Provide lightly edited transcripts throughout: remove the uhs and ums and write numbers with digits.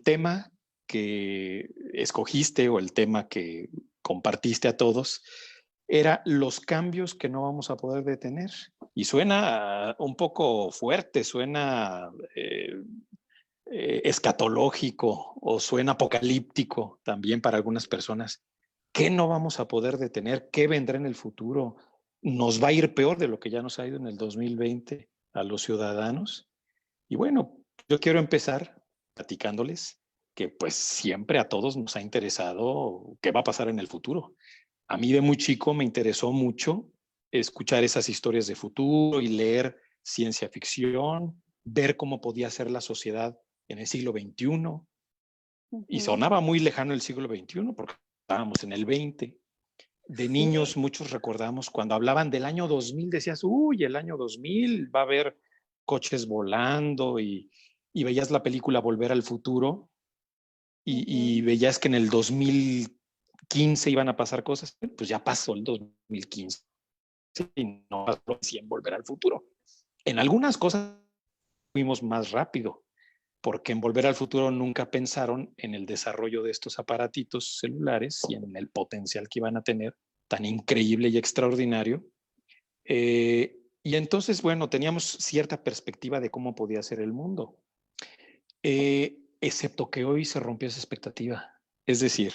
tema que escogiste o el tema que compartiste a todos era los cambios que no vamos a poder detener. Y suena un poco fuerte, suena escatológico o suena apocalíptico también para algunas personas. ¿Qué no vamos a poder detener? ¿Qué vendrá en el futuro? ¿Nos va a ir peor de lo que ya nos ha ido en el 2020 a los ciudadanos? Y bueno, yo quiero empezar platicándoles que pues siempre a todos nos ha interesado qué va a pasar en el futuro. A mí de muy chico me interesó mucho escuchar esas historias de futuro y leer ciencia ficción, ver cómo podía ser la sociedad en el siglo XXI. Y sonaba muy lejano el siglo XXI porque estábamos en el 20. De niños muchos recordamos cuando hablaban del año 2000, decías, uy, el año 2000 va a haber coches volando y veías la película Volver al Futuro y veías que en el 2015 iban a pasar cosas, pues ya pasó el 2015 y no pasó recién Volver al Futuro. En algunas cosas fuimos más rápido, porque en Volver al Futuro nunca pensaron en el desarrollo de estos aparatitos celulares y en el potencial que iban a tener tan increíble y extraordinario. Y entonces, bueno, teníamos cierta perspectiva de cómo podía ser el mundo, excepto que hoy se rompió esa expectativa. Es decir,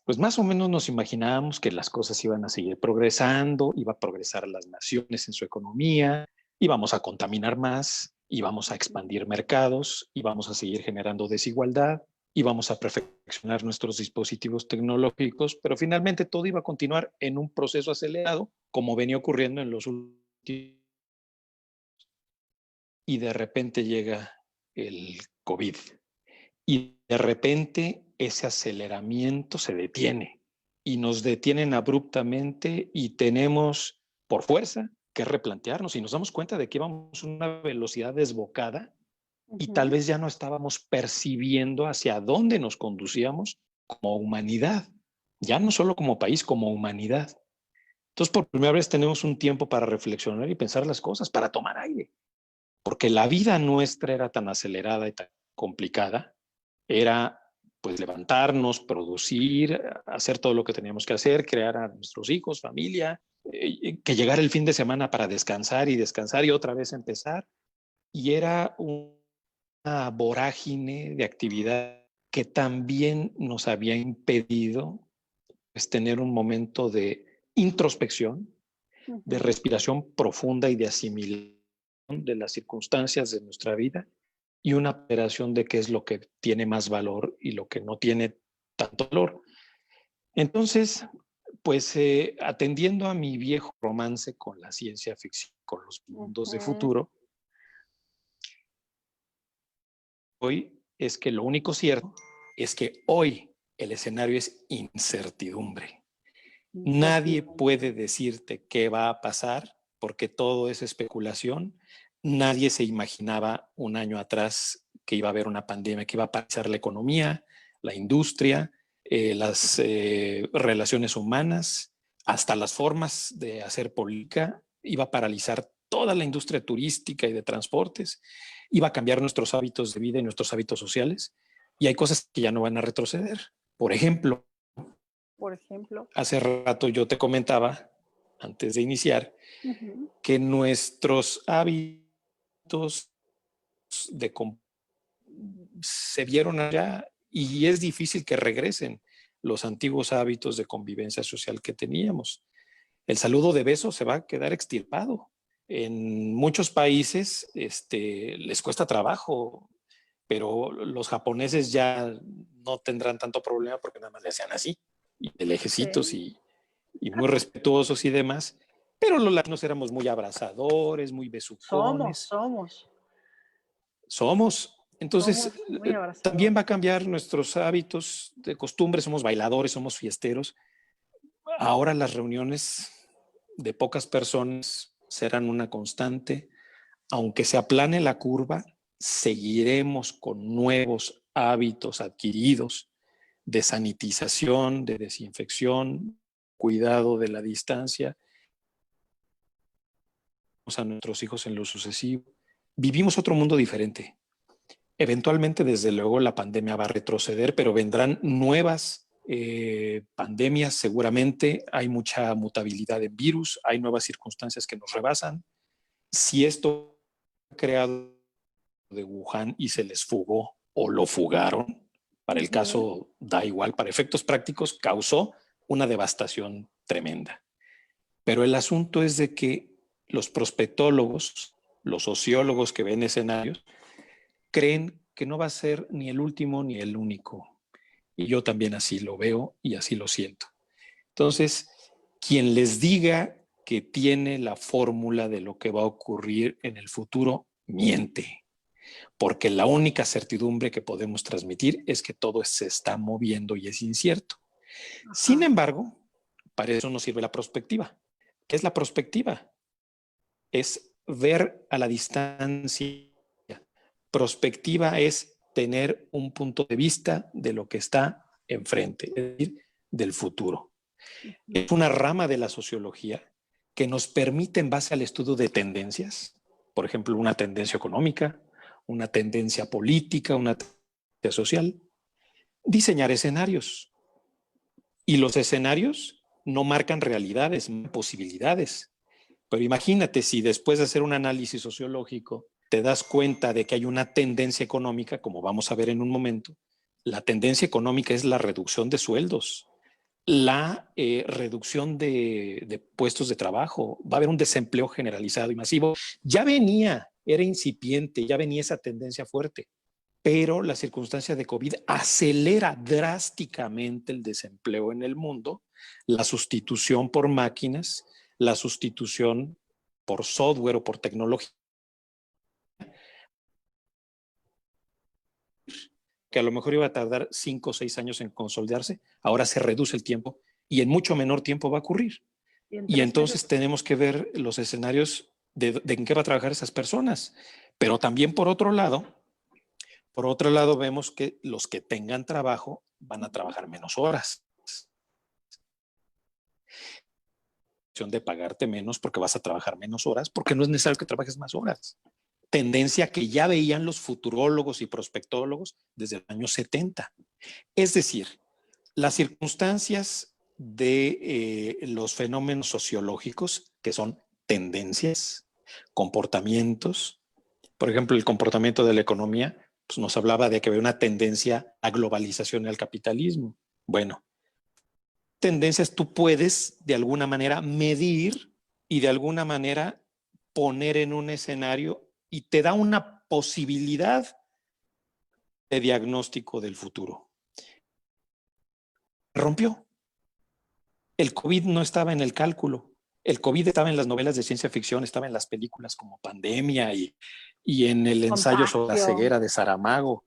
pues más o menos nos imaginábamos que las cosas iban a seguir progresando, iba a progresar las naciones en su economía, íbamos a contaminar más, íbamos a expandir mercados, íbamos a seguir generando desigualdad, íbamos a perfeccionar nuestros dispositivos tecnológicos, pero finalmente todo iba a continuar en un proceso acelerado, como venía ocurriendo en los últimos. Y de repente llega el COVID. Y de repente ese aceleramiento se detiene y nos detienen abruptamente y tenemos por fuerza que replantearnos y nos damos cuenta de que íbamos a una velocidad desbocada y tal vez ya no estábamos percibiendo hacia dónde nos conducíamos como humanidad, ya no solo como país, como humanidad. Entonces, por primera vez tenemos un tiempo para reflexionar y pensar las cosas, para tomar aire, porque la vida nuestra era tan acelerada y tan complicada. Era pues levantarnos, producir, hacer todo lo que teníamos que hacer, crear a nuestros hijos, familia, que llegara el fin de semana para descansar y otra vez empezar. Y era una vorágine de actividad que también nos había impedido pues, tener un momento de introspección, de respiración profunda y de asimilación de las circunstancias de nuestra vida y una operación de qué es lo que tiene más valor y lo que no tiene tanto valor. Entonces, pues atendiendo a mi viejo romance con la ciencia ficción, con los mundos de futuro, hoy es que lo único cierto es que hoy el escenario es incertidumbre. Nadie puede decirte qué va a pasar porque todo es especulación. Nadie se imaginaba un año atrás que iba a haber una pandemia, que iba a pasar la economía, la industria, las relaciones humanas, hasta las formas de hacer política. Iba a paralizar toda la industria turística y de transportes. Iba a cambiar nuestros hábitos de vida y nuestros hábitos sociales. Y hay cosas que ya no van a retroceder. Por ejemplo, hace rato yo te comentaba, antes de iniciar, que nuestros hábitos de se vieron allá y es difícil que regresen los antiguos hábitos de convivencia social que teníamos. El saludo de beso se va a quedar extirpado. En muchos países les cuesta trabajo, pero los japoneses ya no tendrán tanto problema porque nada más le hacían así, y de lejecitos y muy respetuosos y demás. Pero los latinos éramos muy abrazadores, muy besucones. Somos. Entonces, también va a cambiar nuestros hábitos de costumbre. Somos bailadores, somos fiesteros. Ahora las reuniones de pocas personas serán una constante. Aunque se aplane la curva, seguiremos con nuevos hábitos adquiridos de sanitización, de desinfección, cuidado de la distancia a nuestros hijos en lo sucesivo. Vivimos otro mundo diferente. Eventualmente, desde luego, la pandemia va a retroceder, pero vendrán nuevas pandemias seguramente. Hay mucha mutabilidad en virus, hay nuevas circunstancias que nos rebasan. Si esto creado de Wuhan y se les fugó o lo fugaron, para el caso da igual, para efectos prácticos causó una devastación tremenda. Pero el asunto es de que los prospectólogos, los sociólogos que ven escenarios, creen que no va a ser ni el último ni el único. Y yo también así lo veo y así lo siento. Entonces, quien les diga que tiene la fórmula de lo que va a ocurrir en el futuro, miente, porque la única certidumbre que podemos transmitir es que todo se está moviendo y es incierto. Ajá. Sin embargo, para eso nos sirve la prospectiva. ¿Qué es la prospectiva? Es ver a la distancia. Prospectiva es tener un punto de vista de lo que está enfrente, es decir, del futuro. Es una rama de la sociología que nos permite, en base al estudio de tendencias, por ejemplo, una tendencia económica, una tendencia política, una tendencia social, diseñar escenarios. Y los escenarios no marcan realidades, posibilidades. Pero imagínate si después de hacer un análisis sociológico te das cuenta de que hay una tendencia económica, como vamos a ver en un momento. La tendencia económica es la reducción de sueldos, la reducción de puestos de trabajo, va a haber un desempleo generalizado y masivo. Ya venía, era incipiente, ya venía esa tendencia fuerte, pero la circunstancia de COVID acelera drásticamente el desempleo en el mundo, la sustitución por máquinas, la sustitución por software o por tecnología, que a lo mejor iba a tardar 5 o 6 años en consolidarse, ahora se reduce el tiempo y en mucho menor tiempo va a ocurrir. Y entonces tenemos que ver los escenarios de en qué va a trabajar esas personas. Pero también por otro lado vemos que los que tengan trabajo van a trabajar menos horas. De pagarte menos porque vas a trabajar menos horas, porque no es necesario que trabajes más horas. Tendencia que ya veían los futurólogos y prospectólogos desde el año 70. Es decir, las circunstancias de los fenómenos sociológicos, que son tendencias, comportamientos, por ejemplo, el comportamiento de la economía, pues nos hablaba de que había una tendencia a globalización y al capitalismo. Bueno, tendencias tú puedes de alguna manera medir y de alguna manera poner en un escenario y te da una posibilidad de diagnóstico del futuro. Rompió. El COVID no estaba en el cálculo. El COVID estaba en las novelas de ciencia ficción, estaba en las películas como Pandemia y en el ensayo sobre la ceguera de Saramago.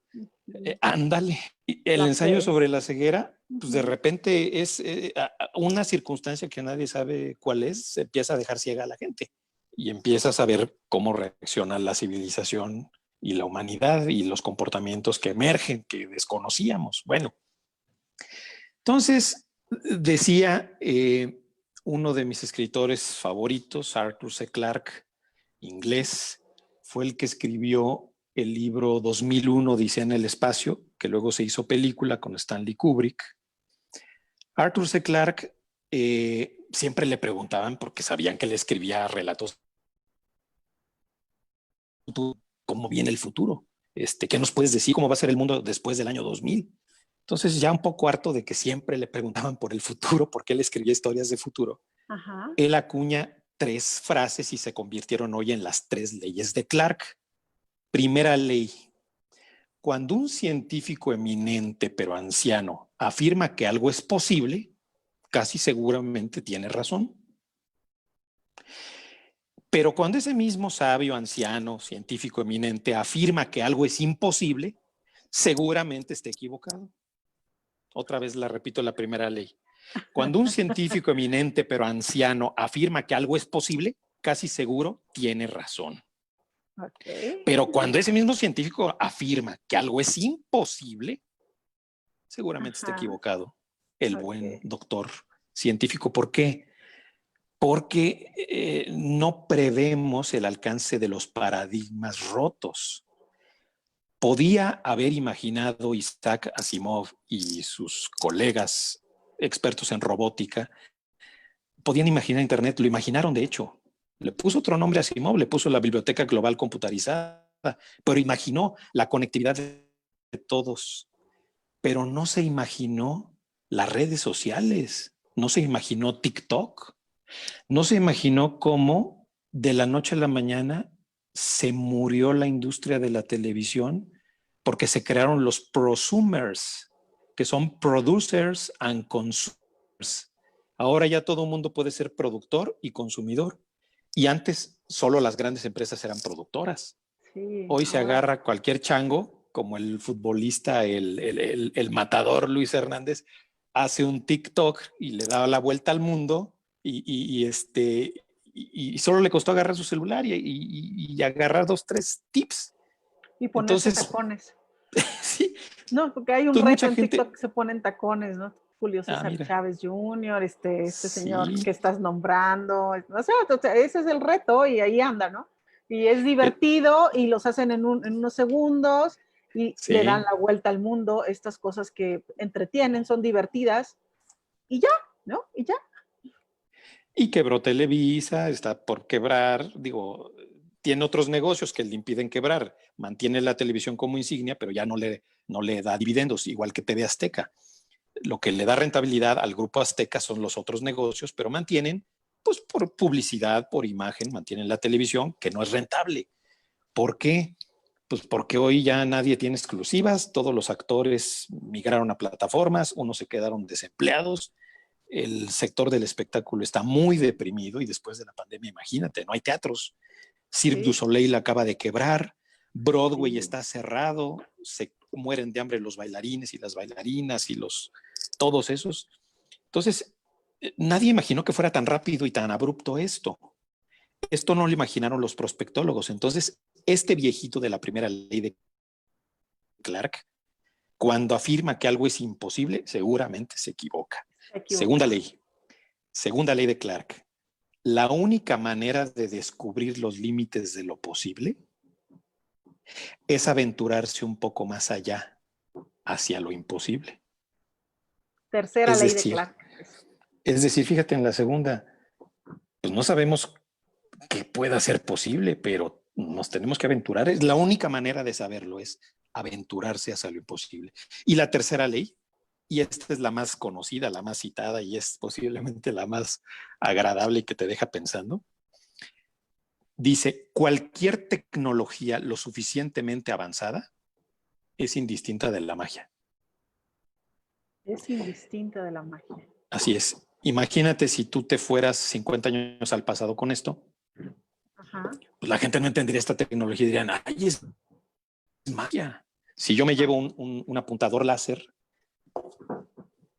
Ándale. El ensayo sobre la ceguera, pues de repente es una circunstancia que nadie sabe cuál es, se empieza a dejar ciega a la gente y empieza a saber cómo reacciona la civilización y la humanidad y los comportamientos que emergen, que desconocíamos. Bueno, entonces decía uno de mis escritores favoritos, Arthur C. Clarke, inglés, fue el que escribió el libro 2001, Odisea en el espacio, que luego se hizo película con Stanley Kubrick. Arthur C. Clarke siempre le preguntaban, porque sabían que le escribía relatos, ¿cómo viene el futuro? ¿Qué nos puedes decir? ¿Cómo va a ser el mundo después del año 2000? Entonces, ya un poco harto de que siempre le preguntaban por el futuro, porque él escribía historias de futuro, ajá, él acuña 3 frases y se convirtieron hoy en las 3 leyes de Clarke. Primera ley: cuando un científico eminente pero anciano afirma que algo es posible, casi seguramente tiene razón. Pero cuando ese mismo sabio, anciano, científico eminente afirma que algo es imposible, seguramente está equivocado. Otra vez la repito, la primera ley. Cuando un científico eminente pero anciano afirma que algo es posible, casi seguro tiene razón. Okay. Pero cuando ese mismo científico afirma que algo es imposible, seguramente está equivocado. El buen doctor científico. ¿Por qué? Porque no prevemos el alcance de los paradigmas rotos. ¿Podía haber imaginado Isaac Asimov y sus colegas expertos en robótica? ¿Podían imaginar Internet? Lo imaginaron, de hecho. Le puso otro nombre a Asimov, le puso la Biblioteca Global Computarizada, pero imaginó la conectividad de todos. Pero no se imaginó las redes sociales, no se imaginó TikTok, no se imaginó cómo de la noche a la mañana se murió la industria de la televisión porque se crearon los prosumers, que son producers and consumers. Ahora ya todo el mundo puede ser productor y consumidor. Y antes solo las grandes empresas eran productoras. Sí, Hoy se ahora agarra cualquier chango, como el futbolista, el matador Luis Hernández, hace un TikTok y le da la vuelta al mundo y solo le costó agarrar su celular y agarrar 2, 3 tips. y ponerse Entonces, tacones. sí, No, porque hay un entonces reto mucha en TikTok gente, que se ponen tacones, ¿no? Julio César mira, Chávez Jr., este señor que sí, estás nombrando, o sea, ese es el reto y ahí anda, ¿no? Y es eh, divertido y los hacen en unos segundos y le dan sí. la vuelta al mundo, estas cosas que entretienen, son divertidas y ya, ¿no? Y ya. Y quebró Televisa, está por quebrar, digo, tiene otros negocios que le impiden quebrar, mantiene la televisión como insignia, pero ya no le da dividendos, igual que TV Azteca. Lo que le da rentabilidad al grupo Azteca son los otros negocios, pero mantienen, pues por publicidad, por imagen, mantienen la televisión, que no es rentable. ¿Por qué? Pues porque hoy ya nadie tiene exclusivas, todos los actores migraron a plataformas, unos se quedaron desempleados, el sector del espectáculo está muy deprimido y después de la pandemia, imagínate, no hay teatros. Cirque du Sí, Soleil acaba de quebrar, Broadway sí. está cerrado, se mueren de hambre los bailarines y las bailarinas y todos esos. Entonces, nadie imaginó que fuera tan rápido y tan abrupto esto. Esto no lo imaginaron los prospectólogos. Entonces, este viejito de la primera ley de Clark, cuando afirma que algo es imposible, seguramente se equivoca. Se Segunda equivoca. ley, segunda ley de Clark. La única manera de descubrir los límites de lo posible es aventurarse un poco más allá, hacia lo imposible. Tercera Es ley de decir, Clark. Eso. fíjate en la segunda, pues no sabemos qué pueda ser posible, pero nos tenemos que aventurar. Es la única manera de saberlo, es aventurarse hacia lo imposible. Y la tercera ley, y esta es la más conocida, la más citada y es posiblemente la más agradable y que te deja pensando, dice, cualquier tecnología lo suficientemente avanzada es indistinta de la magia. Es indistinta de la magia. Así es. Imagínate si tú te fueras 50 años al pasado con esto, Ajá. pues la gente no entendería esta tecnología y dirían, ay, es magia. Si yo me llevo un apuntador láser,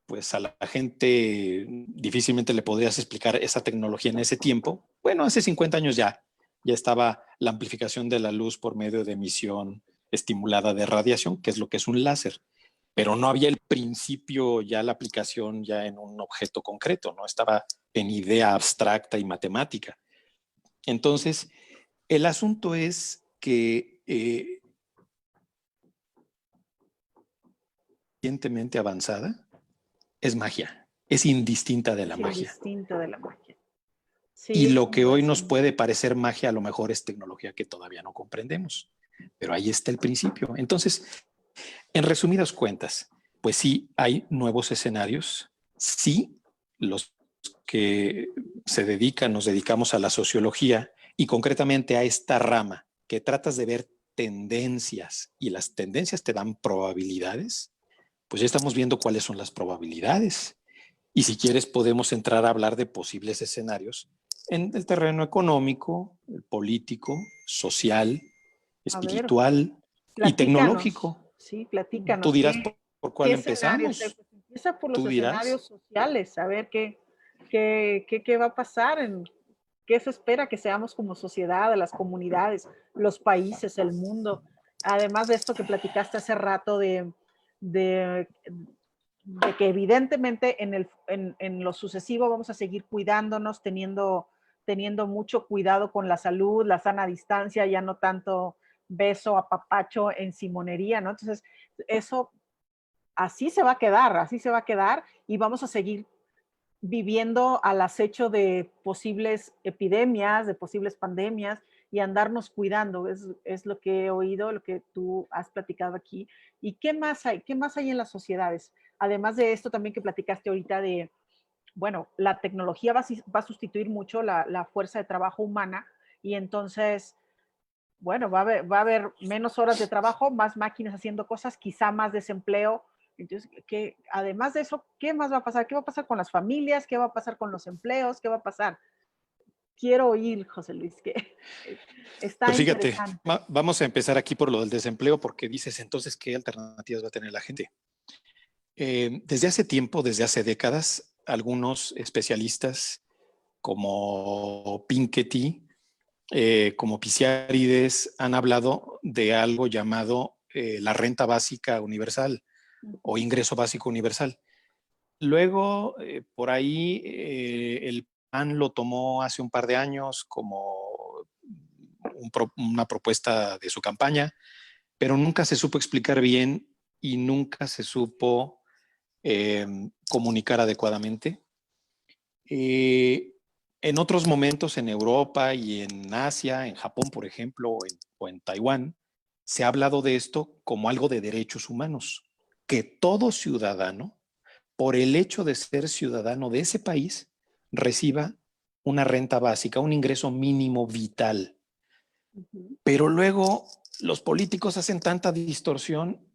pues a la gente difícilmente le podrías explicar esa tecnología en ese tiempo. Bueno, hace 50 años ya estaba la amplificación de la luz por medio de emisión estimulada de radiación, que es lo que es un láser. Pero no había el principio, ya la aplicación ya en un objeto concreto, no estaba en idea abstracta y matemática. Entonces, el asunto es que recientemente avanzada es magia, es indistinta de la Es magia. indistinta de la magia. Sí, Y es lo que como hoy ese. nos puede parecer magia, a lo mejor es tecnología que todavía no comprendemos. Pero ahí está el principio. Entonces, en resumidas cuentas, pues sí hay nuevos escenarios, sí los que nos dedicamos a la sociología y concretamente a esta rama que tratas de ver tendencias y las tendencias te dan probabilidades, pues ya estamos viendo cuáles son las probabilidades. Y si quieres podemos entrar a hablar de posibles escenarios en el terreno económico, el político, social, A ver, espiritual y platícanos, tecnológico. sí, Tú platícanos. dirás ¿Qué, por qué cuál escenarios? empezamos. Pues empieza por los Tú dirás. escenarios sociales, a ver qué va a pasar, qué se espera que seamos como sociedad, las comunidades, los países, el mundo. Además de esto que platicaste hace rato de, de que evidentemente en lo sucesivo vamos a seguir cuidándonos, teniendo mucho cuidado con la salud, la sana distancia, ya no tanto beso, apapacho, encimonería, ¿no? Entonces, eso así se va a quedar y vamos a seguir viviendo al acecho de posibles epidemias, de posibles pandemias y andarnos cuidando. Es lo que he oído, lo que tú has platicado aquí. ¿Y qué más hay? ¿Qué más hay en las sociedades? Además de esto también que platicaste ahorita de, bueno, la tecnología va a sustituir mucho la fuerza de trabajo humana y entonces, bueno, va a haber menos horas de trabajo, más máquinas haciendo cosas, quizá más desempleo. Entonces, además de eso, ¿qué más va a pasar? ¿Qué va a pasar con las familias? ¿Qué va a pasar con los empleos? ¿Qué va a pasar? Quiero oír, José Luis, que está Pues fíjate, interesante. vamos a empezar aquí por lo del desempleo, porque dices entonces qué alternativas va a tener la gente. Desde hace tiempo, desde hace décadas, algunos especialistas como Piketty, como Pisiarides, han hablado de algo llamado la renta básica universal o Ujú, ingreso básico universal. Luego, por ahí, el PAN lo tomó hace un par de años como una propuesta de su campaña, pero nunca se supo explicar bien y nunca se supo comunicar adecuadamente. Eh, en otros momentos en Europa y en Asia, en Japón, por ejemplo, o en Taiwán, se ha hablado de esto como algo de derechos humanos, que todo ciudadano, por el hecho de ser ciudadano de ese país, reciba una renta básica, un ingreso mínimo vital. ujú, Pero luego los políticos hacen tanta distorsión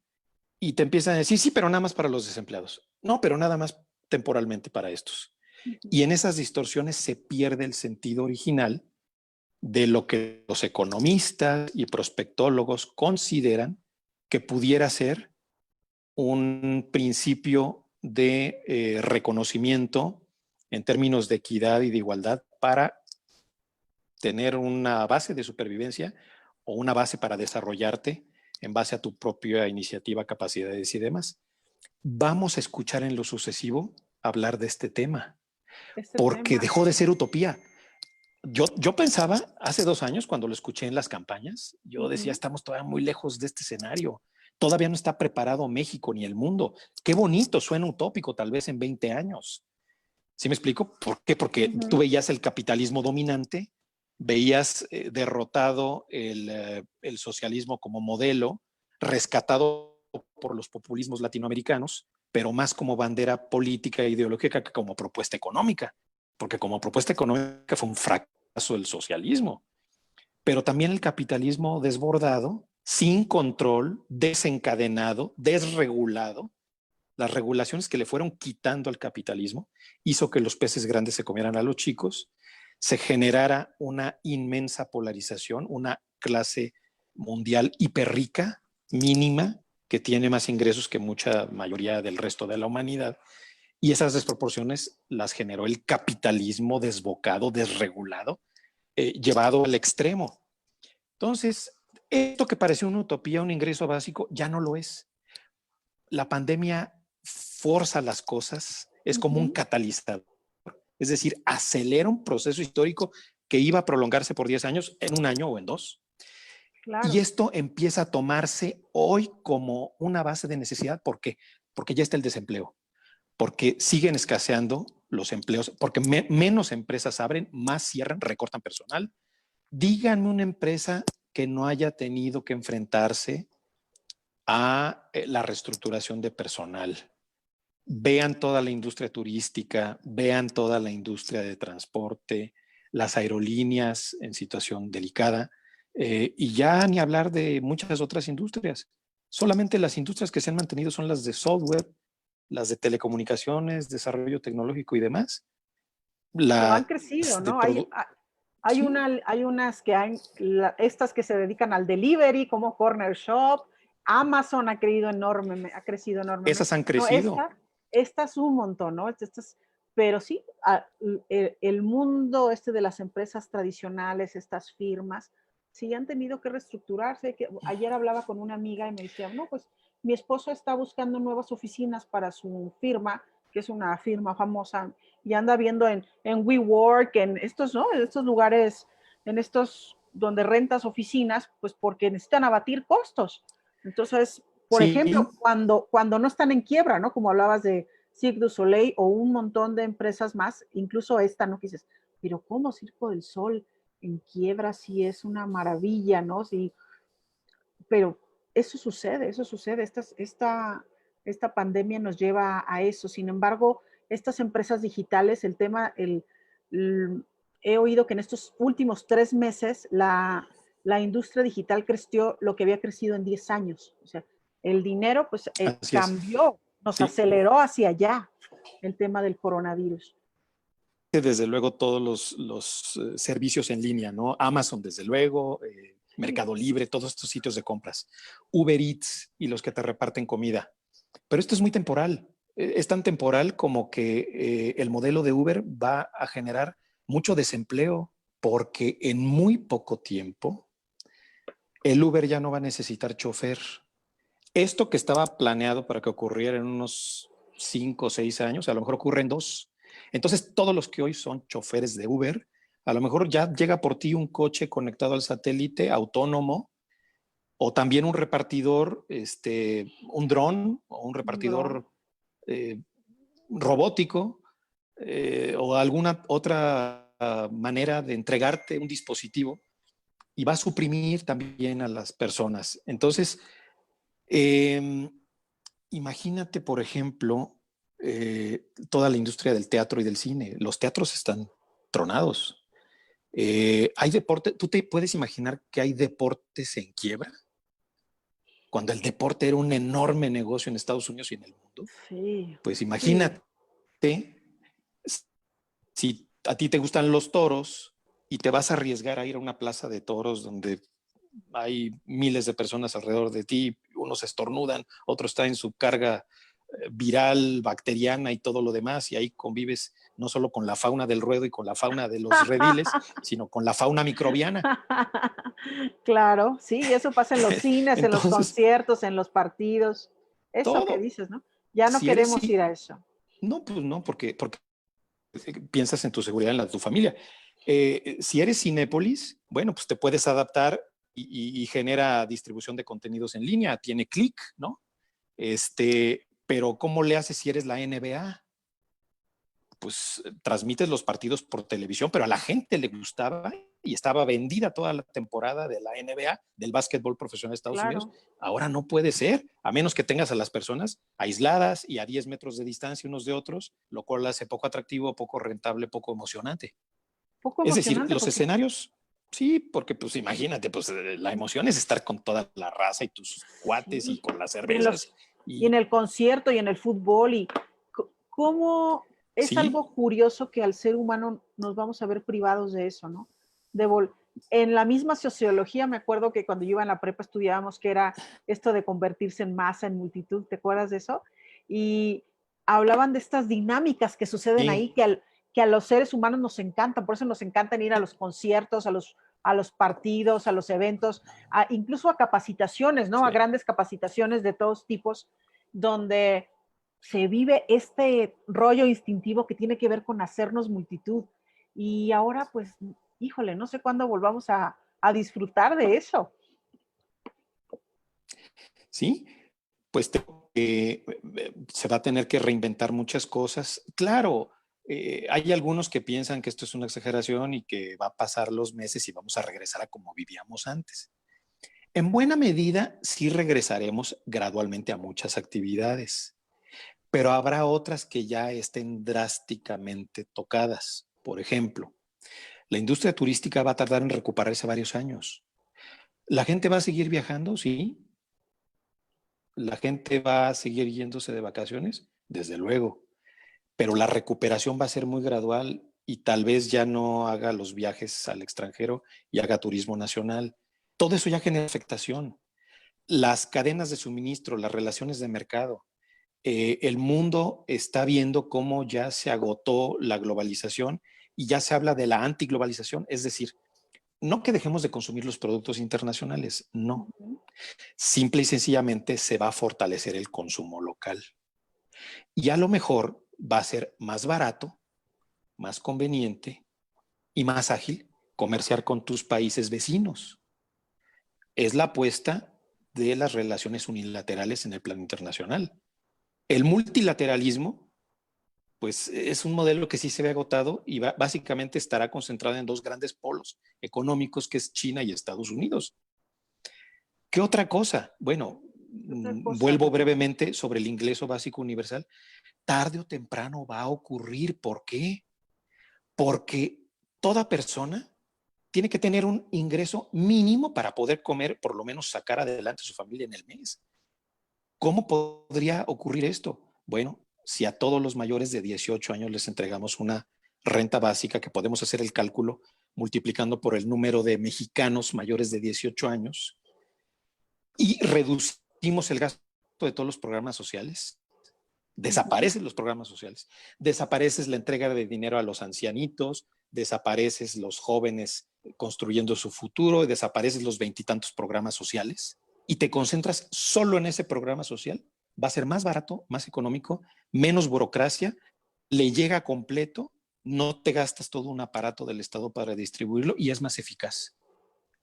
y te empiezan a decir, sí, pero nada más para los desempleados. No, pero nada más temporalmente para estos. ujú. Y en esas distorsiones se pierde el sentido original de lo que los economistas y prospectólogos consideran que pudiera ser un principio de reconocimiento en términos de equidad y de igualdad para tener una base de supervivencia o una base para desarrollarte en base a tu propia iniciativa, capacidades y demás. Vamos a escuchar en lo sucesivo hablar de este tema, Este porque tema, dejó de ser utopía. Yo pensaba hace 2 años, cuando lo escuché en las campañas, yo decía, ujú, estamos todavía muy lejos de este escenario. Todavía no está preparado México ni el mundo. Qué bonito, suena utópico, tal vez en 20 años. ¿Sí me explico? ¿Por qué? Porque tú ujú. veías el capitalismo dominante, veías derrotado el socialismo como modelo, rescatado por los populismos latinoamericanos, pero más como bandera política e ideológica que como propuesta económica, porque como propuesta económica fue un fracaso el socialismo, pero también el capitalismo desbordado, sin control, desencadenado, desregulado, las regulaciones que le fueron quitando al capitalismo hizo que los peces grandes se comieran a los chicos, se generara una inmensa polarización, una clase mundial hiperrica, mínima, que tiene más ingresos que mucha mayoría del resto de la humanidad. Y esas desproporciones las generó el capitalismo desbocado, desregulado, llevado al extremo. Entonces, esto que pareció una utopía, un ingreso básico, ya no lo es. La pandemia forza las cosas, es como un Ujú, catalizador, es decir, acelera un proceso histórico que iba a prolongarse por 10 años en un año o en dos. Y claro. esto empieza a tomarse hoy como una base de necesidad. ¿Por qué? Porque ya está el desempleo, porque siguen escaseando los empleos, porque menos empresas abren, más cierran, recortan personal. Díganme una empresa que no haya tenido que enfrentarse a la reestructuración de personal. Vean toda la industria turística, vean toda la industria de transporte, las aerolíneas en situación delicada, y ya ni hablar de muchas otras industrias. Solamente las industrias que se han mantenido son las de software, las de telecomunicaciones, desarrollo tecnológico y demás. Pero han Las crecido, de ¿no? produ sí, Hay unas que estas que se dedican al delivery, como Corner Shop, Amazon ha crecido enormemente. esas han No, crecido. esta es un montón, ¿no? Pero sí, el mundo este de las empresas tradicionales, estas firmas, sí han tenido que reestructurarse. Ayer hablaba con una amiga y me decía, no, pues mi esposo está buscando nuevas oficinas para su firma, que es una firma famosa y anda viendo en WeWork, en estos, ¿no? En estos lugares, en estos donde rentas oficinas, pues porque necesitan abatir costos. Entonces, por ejemplo, Sí, cuando no están en quiebra, ¿no? Como hablabas de Cirque du Soleil o un montón de empresas más, incluso esta, ¿no? Que dices, pero ¿cómo Circo del Sol en quiebra si es una maravilla, ¿no? Sí, pero eso sucede, esta pandemia nos lleva a eso. Sin embargo, estas empresas digitales, el tema, he oído que en estos últimos 3 meses la industria digital creció lo que había crecido en 10 años. O sea, el dinero pues así es. cambió, nos Sí, aceleró hacia allá el tema del coronavirus. desde luego todos los servicios en línea, ¿no? Amazon, desde luego, Sí, Mercado Libre, todos estos sitios de compras, Uber Eats y los que te reparten comida. Pero esto es muy temporal. Es tan temporal como que el modelo de Uber va a generar mucho desempleo porque en muy poco tiempo el Uber ya no va a necesitar chofer. Esto que estaba planeado para que ocurriera en unos 5 o 6 años, a lo mejor ocurre en 2. Entonces, todos los que hoy son choferes de Uber, a lo mejor ya llega por ti un coche conectado al satélite autónomo o también un repartidor, un dron o un un dron. repartidor eh, robótico o alguna otra manera de entregarte un dispositivo y va a suprimir también a las personas. Entonces, eh, imagínate, por ejemplo, toda la industria del teatro y del cine. Los teatros están tronados. Hay deporte, ¿tú te puedes imaginar que hay deportes en quiebra? Cuando el deporte era un enorme negocio en Estados Unidos y en el mundo. Sí, Pues sí. imagínate si a ti te gustan los toros y te vas a arriesgar a ir a una plaza de toros donde hay miles de personas alrededor de ti, unos estornudan, otros está en su carga viral, bacteriana y todo lo demás, y ahí convives no solo con la fauna del ruedo y con la fauna de los rediles, sino con la fauna microbiana. Claro, sí, eso pasa en los cines, en los Entonces, conciertos, en los partidos. Eso que todo, dices, ¿no? Ya no si eres queremos ir sí, a eso. no, pues no, porque piensas en tu seguridad, en la de tu familia. Si eres Cinépolis, bueno, pues te puedes adaptar y genera distribución de contenidos en línea, tiene clic, ¿no? Pero ¿cómo le haces si eres la NBA? Pues transmites los partidos por televisión, pero a la gente le gustaba y estaba vendida toda la temporada de la NBA, del básquetbol profesional de Estados Unidos. Claro, Ahora no puede ser, a menos que tengas a las personas aisladas y a 10 metros de distancia unos de otros, lo cual hace poco atractivo, poco rentable, poco emocionante. poco Es decir, emocionante los porque escenarios, sí, porque pues imagínate, pues la emoción es estar con toda la raza y tus cuates y sí, con las y en cervezas los y en y el concierto y en el fútbol y cómo es sí, algo curioso que al ser humano nos vamos a ver privados de eso, ¿no? De vol En la misma sociología, me acuerdo que cuando yo iba en la prepa estudiábamos que era esto de convertirse en masa, en multitud, ¿te acuerdas de eso? Y hablaban de estas dinámicas que suceden ahí sí, que a los seres humanos nos encantan, por eso nos encantan ir a los conciertos, a los partidos, a los eventos, incluso a capacitaciones, ¿no? A sí. grandes capacitaciones de todos tipos, donde se vive este rollo instintivo que tiene que ver con hacernos multitud. Y ahora, pues, híjole, no sé cuándo volvamos a disfrutar de eso. Sí, pues se va a tener que reinventar muchas cosas. Claro, hay algunos que piensan que esto es una exageración y que va a pasar los meses y vamos a regresar a como vivíamos antes. En buena medida, sí regresaremos gradualmente a muchas actividades, pero habrá otras que ya estén drásticamente tocadas. Por ejemplo, la industria turística va a tardar en recuperarse varios años. ¿La gente va a seguir viajando? Sí. ¿La gente va a seguir yéndose de vacaciones? Desde luego, pero la recuperación va a ser muy gradual y tal vez ya no haga los viajes al extranjero y haga turismo nacional. Todo eso ya genera afectación. Las cadenas de suministro, las relaciones de mercado, el mundo está viendo cómo ya se agotó la globalización y ya se habla de la antiglobalización, es decir, no que dejemos de consumir los productos internacionales, no, Ujú. simple y sencillamente se va a fortalecer el consumo local. Y a lo mejor va a ser más barato, más conveniente y más ágil comerciar con tus países vecinos. Es la apuesta de las relaciones unilaterales en el plano internacional. El multilateralismo, pues es un modelo que sí se ve agotado y básicamente estará concentrado en dos grandes polos económicos, que es China y Estados Unidos. ¿Qué otra cosa? Bueno, vuelvo brevemente sobre el ingreso básico universal. Tarde o temprano va a ocurrir. ¿Por qué? Porque toda persona tiene que tener un ingreso mínimo para poder comer, por lo menos sacar adelante a su familia en el mes. ¿Cómo podría ocurrir esto? Bueno, si a todos los mayores de 18 años les entregamos una renta básica, que podemos hacer el cálculo multiplicando por el número de mexicanos mayores de 18 años, y reducimos el gasto de todos los programas sociales, desaparecen los programas sociales, desapareces la entrega de dinero a los ancianitos, desapareces los jóvenes construyendo su futuro, desapareces los veintitantos programas sociales y te concentras solo en ese programa social, va a ser más barato, más económico, menos burocracia, le llega completo, no te gastas todo un aparato del Estado para distribuirlo y es más eficaz.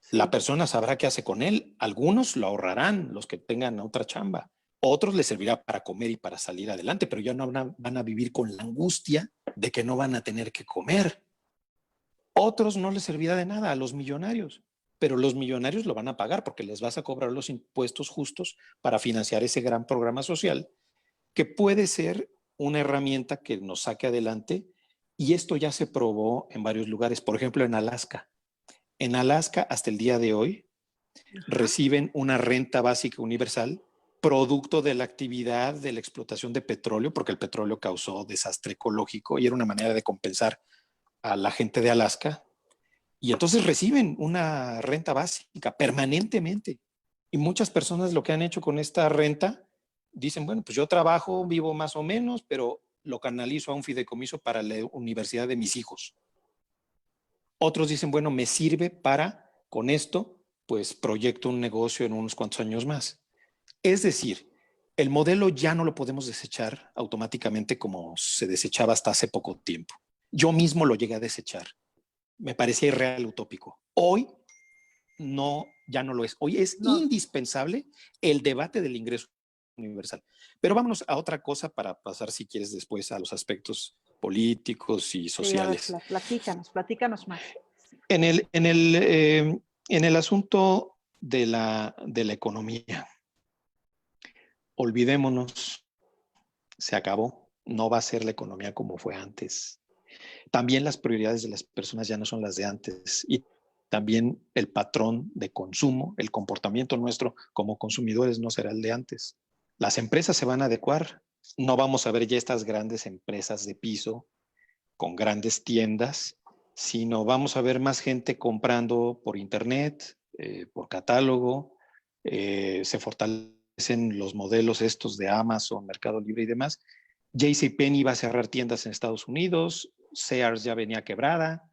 Sí. La persona sabrá qué hace con él. Algunos lo ahorrarán, los que tengan otra chamba. Otros les servirá para comer y para salir adelante, pero ya no van a vivir con la angustia de que no van a tener que comer. Otros no les servirá de nada, a los millonarios, pero los millonarios lo van a pagar porque les vas a cobrar los impuestos justos para financiar ese gran programa social que puede ser una herramienta que nos saque adelante, y esto ya se probó en varios lugares, por ejemplo en Alaska. En Alaska hasta el día de hoy reciben una renta básica universal producto de la actividad de la explotación de petróleo, porque el petróleo causó desastre ecológico y era una manera de compensar a la gente de Alaska, y entonces reciben una renta básica permanentemente. Y muchas personas lo que han hecho con esta renta, dicen, bueno, pues yo trabajo, vivo más o menos, pero lo canalizo a un fideicomiso para la universidad de mis hijos. Otros dicen, bueno, me sirve para, con esto, pues proyecto un negocio en unos cuantos años más. Es decir, el modelo ya no lo podemos desechar automáticamente como se desechaba hasta hace poco tiempo. Yo mismo lo llegué a desechar. Me parecía irreal, utópico. Hoy no, ya no lo es. Hoy es indispensable el debate del ingreso universal. Pero vámonos a otra cosa para pasar, si quieres, después a los aspectos políticos y sociales. Sí, a ver, platícanos más. En el asunto de la economía, olvidémonos, se acabó. No va a ser la economía como fue antes. También las prioridades de las personas ya no son las de antes, y también el patrón de consumo, el comportamiento nuestro como consumidores no será el de antes. Las empresas se van a adecuar. No vamos a ver ya estas grandes empresas de piso con grandes tiendas, sino vamos a ver más gente comprando por internet, por catálogo. Se fortalecen los modelos estos de Amazon, Mercado Libre y demás. JCPenney va a cerrar tiendas en Estados Unidos, Sears ya venía quebrada,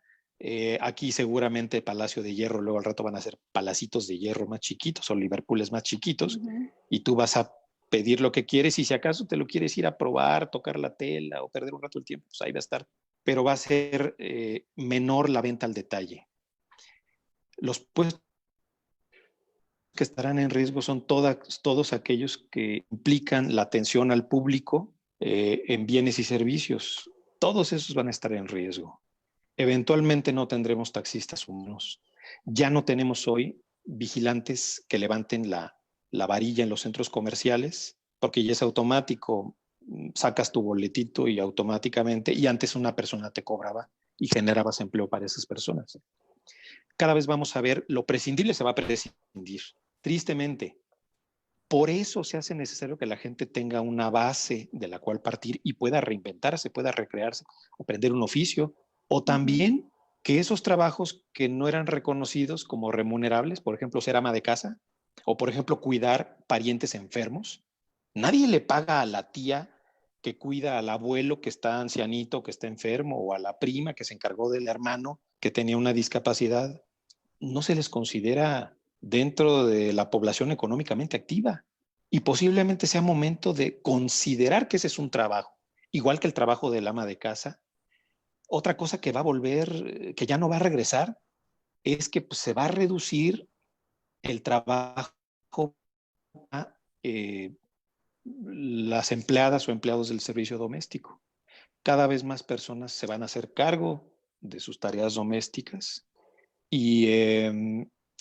aquí seguramente Palacio de Hierro, luego al rato van a ser palacitos de hierro más chiquitos o Liverpooles más chiquitos, y tú vas a pedir lo que quieres, y si acaso te lo quieres ir a probar, tocar la tela o perder un rato el tiempo, pues ahí va a estar, pero va a ser menor la venta al detalle. Los puestos que estarán en riesgo son todos aquellos que implican la atención al público en bienes y servicios. Todos esos van a estar en riesgo. Eventualmente no tendremos taxistas humanos. Ya no tenemos hoy vigilantes que levanten la varilla en los centros comerciales, porque ya es automático. Sacas tu boletito y automáticamente, y antes una persona te cobraba y generabas empleo para esas personas. Cada vez vamos a ver, lo prescindible se va a prescindir, tristemente. Por eso se hace necesario que la gente tenga una base de la cual partir y pueda reinventarse, pueda recrearse, aprender un oficio, o también que esos trabajos que no eran reconocidos como remunerables, por ejemplo, ser ama de casa, o por ejemplo, cuidar parientes enfermos. Nadie le paga a la tía que cuida al abuelo que está ancianito, que está enfermo, o a la prima que se encargó del hermano que tenía una discapacidad. No se les considera dentro de la población económicamente activa, y posiblemente sea momento de considerar que ese es un trabajo, igual que el trabajo del ama de casa. Otra cosa que va a volver, que ya no va a regresar, es que pues, se va a reducir el trabajo a las empleadas o empleados del servicio doméstico. Cada vez más personas se van a hacer cargo de sus tareas domésticas y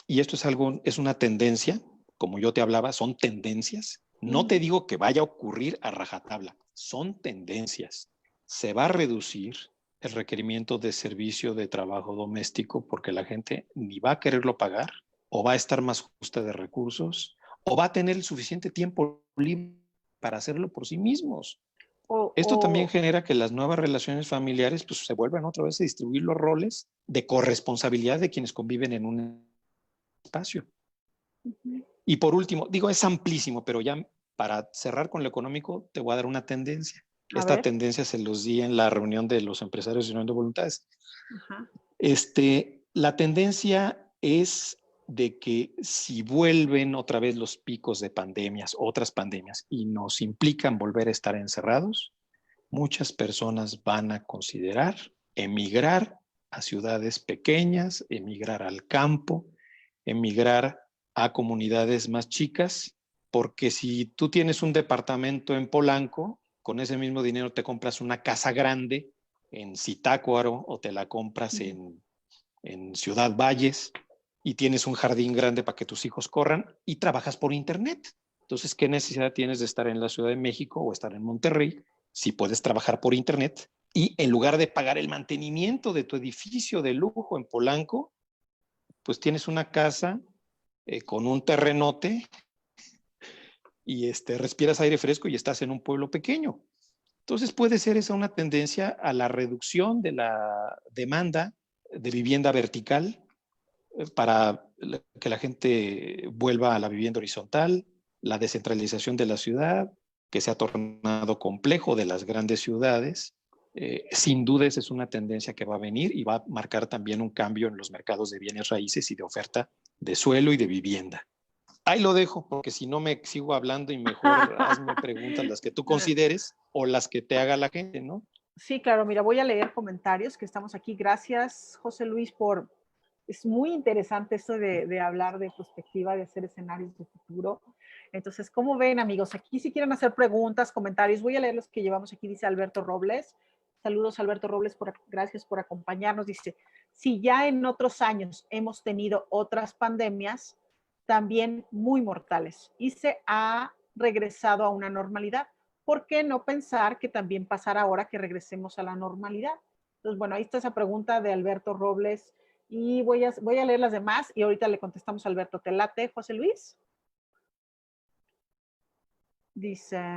esto es una tendencia, como yo te hablaba, son tendencias. No te digo que vaya a ocurrir a rajatabla, son tendencias. Se va a reducir el requerimiento de servicio de trabajo doméstico porque la gente ni va a quererlo pagar o va a estar más justa de recursos o va a tener el suficiente tiempo libre para hacerlo por sí mismos. Esto también genera que las nuevas relaciones familiares pues, se vuelvan otra vez a distribuir los roles de corresponsabilidad de quienes conviven en un espacio. Y por último, digo, es amplísimo, pero ya para cerrar con lo económico, te voy a dar una tendencia. Esta tendencia se los di en la reunión de los empresarios de Unión de Voluntades. La tendencia es de que si vuelven otra vez los picos de pandemias, otras pandemias, y nos implican volver a estar encerrados, muchas personas van a considerar emigrar a ciudades pequeñas, emigrar al campo, emigrar a comunidades más chicas, porque si tú tienes un departamento en Polanco, con ese mismo dinero te compras una casa grande en Zitácuaro o te la compras en Ciudad Valles y tienes un jardín grande para que tus hijos corran y trabajas por internet. Entonces, ¿qué necesidad tienes de estar en la Ciudad de México o estar en Monterrey si puedes trabajar por internet? Y en lugar de pagar el mantenimiento de tu edificio de lujo en Polanco, pues tienes una casa con un terrenote y respiras aire fresco y estás en un pueblo pequeño. Entonces puede ser esa una tendencia a la reducción de la demanda de vivienda vertical para que la gente vuelva a la vivienda horizontal, la descentralización de la ciudad, que se ha tornado complejo de las grandes ciudades. Sin duda esa es una tendencia que va a venir y va a marcar también un cambio en los mercados de bienes raíces y de oferta de suelo y de vivienda. Ahí lo dejo, porque si no me sigo hablando y mejor hazme preguntas las que tú consideres o las que te haga la gente, ¿no? Sí, claro, mira, voy a leer comentarios que estamos aquí. Gracias, José Luis, es muy interesante esto de hablar de perspectiva, de hacer escenarios de futuro. Entonces, ¿cómo ven, amigos? Aquí si quieren hacer preguntas, comentarios, voy a leer los que llevamos aquí, dice Alberto Robles. Saludos, Alberto Robles, gracias por acompañarnos. Dice, si ya en otros años hemos tenido otras pandemias, también muy mortales, y se ha regresado a una normalidad, ¿por qué no pensar que también pasará ahora que regresemos a la normalidad? Entonces, bueno, ahí está esa pregunta de Alberto Robles y voy a leer las demás y ahorita le contestamos a Alberto. ¿Te late, José Luis? Dice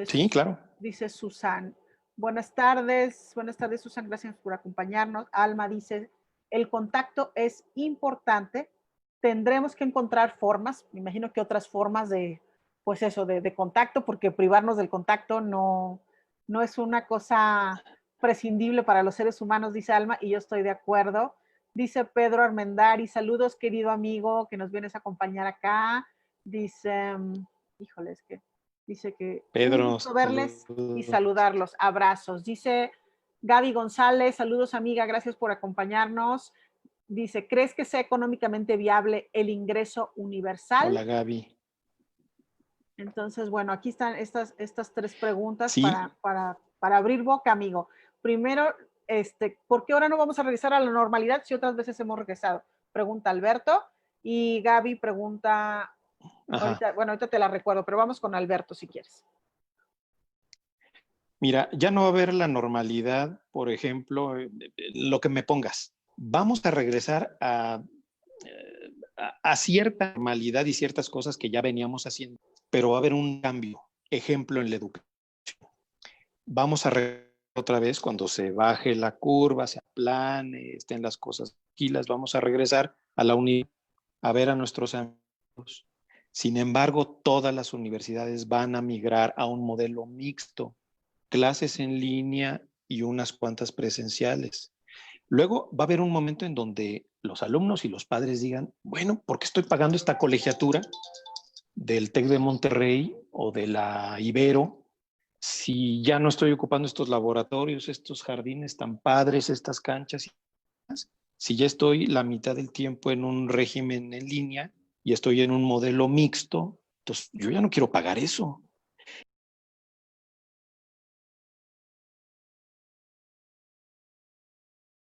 sí, claro. Dice Susan. Buenas tardes, Susan, gracias por acompañarnos. Alma dice, el contacto es importante, tendremos que encontrar formas, me imagino que otras formas de, pues eso, de contacto, porque privarnos del contacto no es una cosa prescindible para los seres humanos, dice Alma, y yo estoy de acuerdo. Dice Pedro Armendari, saludos, querido amigo, que nos vienes a acompañar acá. Dice, híjole, es que dice que Pedro, un gusto verles y saludarlos. Abrazos. Dice Gaby González, saludos amiga, gracias por acompañarnos. Dice, ¿crees que sea económicamente viable el ingreso universal? Hola Gaby. Entonces, bueno, aquí están estas tres preguntas sí. para abrir boca, amigo. Primero, ¿por qué ahora no vamos a regresar a la normalidad si otras veces hemos regresado? Pregunta Alberto. Y Gaby pregunta, ahorita te la recuerdo, pero vamos con Alberto si quieres. Mira, ya no va a haber la normalidad, por ejemplo, lo que me pongas. Vamos a regresar a cierta normalidad y ciertas cosas que ya veníamos haciendo, pero va a haber un cambio. Ejemplo en la educación. Vamos a regresar otra vez cuando se baje la curva, se aplane, estén las cosas tranquilas, vamos a regresar a la universidad a ver a nuestros amigos. Sin embargo, todas las universidades van a migrar a un modelo mixto, clases en línea y unas cuantas presenciales. Luego va a haber un momento en donde los alumnos y los padres digan, bueno, ¿por qué estoy pagando esta colegiatura del TEC de Monterrey o de la Ibero si ya no estoy ocupando estos laboratorios, estos jardines tan padres, estas canchas y demás? Si ya estoy la mitad del tiempo en un régimen en línea y estoy en un modelo mixto, entonces yo ya no quiero pagar eso.